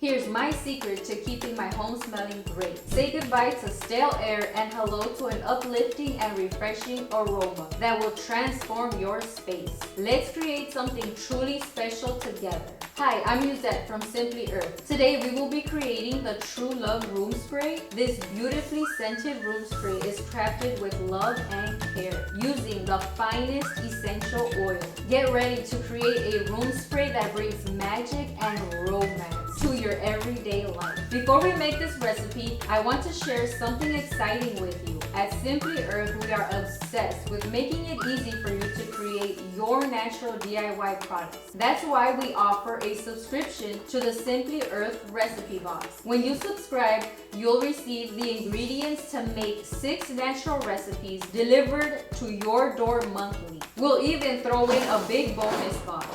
Here's my secret to keeping my home smelling great. Say goodbye to stale air and hello to an uplifting and refreshing aroma that will transform your space. Let's create something truly special together. Hi, I'm Yuzette from Simply Earth. Today we will be creating the True Love Room Spray. This beautifully scented room spray is crafted with love and care using the finest essential oil. Get ready to create a room spray that brings magic and romance to your everyday life. Before we make this recipe, I want to share something exciting with you. At Simply Earth, we are obsessed with making it easy for you to create your natural DIY products. That's why we offer a subscription to the Simply Earth recipe box. When you subscribe, you'll receive the ingredients to make 6 natural recipes delivered to your door monthly. We'll even throw in a big bonus box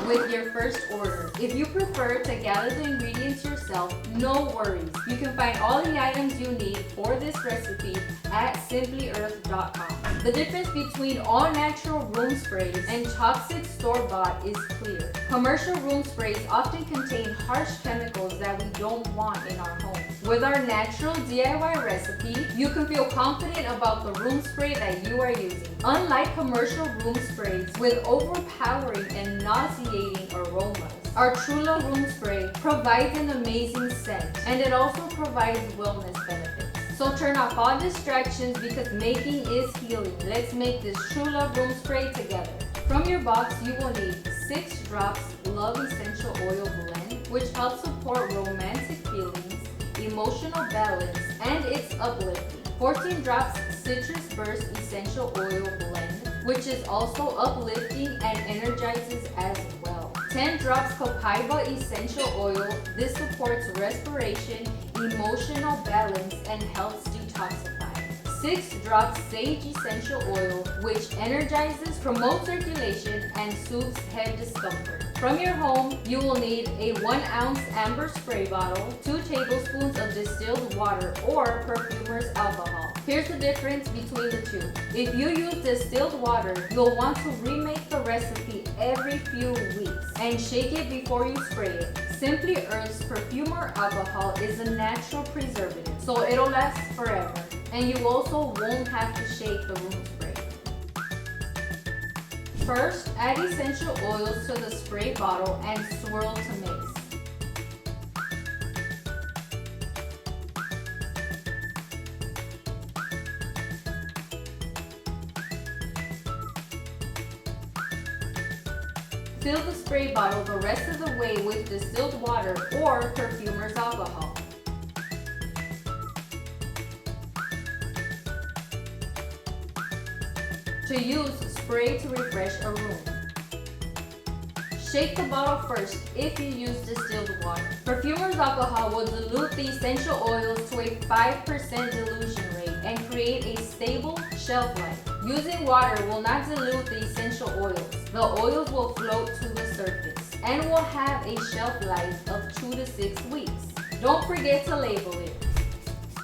with your first order. If you prefer to gather the ingredients yourself, no worries. You can find all the items you need for this recipe at simplyearth.com. The difference between all natural room sprays and toxic store-bought is clear. Commercial room sprays often contain harsh chemicals that we don't want in our homes. With our natural DIY recipe, you can feel confident about the room spray that you are using. Unlike commercial room sprays with overpowering and nauseating aromas, our True Love Room Spray provides an amazing scent, and it also provides wellness benefits. So turn off all distractions because making is healing. Let's make this True Love Room Spray together. From your box, you will need 6 drops Love Essential Oil Blend, which helps support romantic feelings, emotional balance, and it's uplifting. 14 drops Citrus Burst Essential Oil Blend, which is also uplifting and energizes as well. 10 drops Copaiba Essential Oil. This supports respiration, emotional balance, and helps detoxify. 6 drops Sage Essential Oil, which energizes, promotes circulation, and soothes head discomfort. From your home, you will need a 1-ounce amber spray bottle, 2 tablespoons of distilled water or perfumer's alcohol. Here's the difference between the two. If you use distilled water, you'll want to remake the recipe every few weeks and shake it before you spray it. Simply Earth's perfumer alcohol is a natural preservative, so it'll last forever. And you also won't have to shake the room spray. First, add essential oils to the spray bottle and swirl to mix. Fill the spray bottle the rest of the way with distilled water or perfumer's alcohol. To use, spray to refresh a room. Shake the bottle first if you use distilled water. Perfumer's alcohol will dilute the essential oils to a 5% dilution rate and create a stable shelf life. Using water will not dilute the essential oils. The oils will float to the surface and will have a shelf life of 2 to 6 weeks. Don't forget to label it.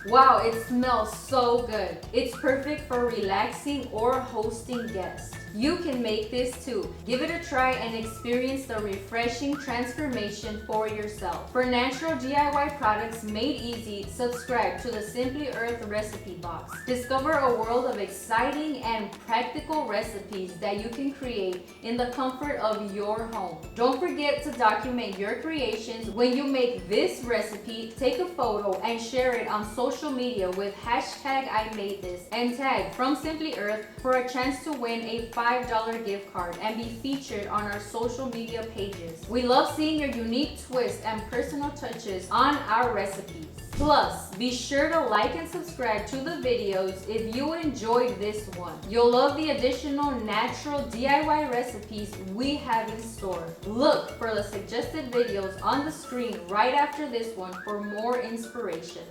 Wow, it smells so good. It's perfect for relaxing or hosting guests. You can make this too. Give it a try and experience the refreshing transformation for yourself. For natural DIY products made easy, subscribe to the Simply Earth recipe box. Discover a world of exciting and practical recipes that you can create in the comfort of your home. Don't forget to document your creations. When you make this recipe, take a photo and share it on social media with #IMadeThis and tag From Simply Earth for a chance to win a $5 gift card and be featured on our social media pages. We love seeing your unique twist and personal touches on our recipes. Plus, be sure to like and subscribe to the videos if you enjoyed this one. You'll love the additional natural DIY recipes we have in store. Look for the suggested videos on the screen right after this one for more inspiration.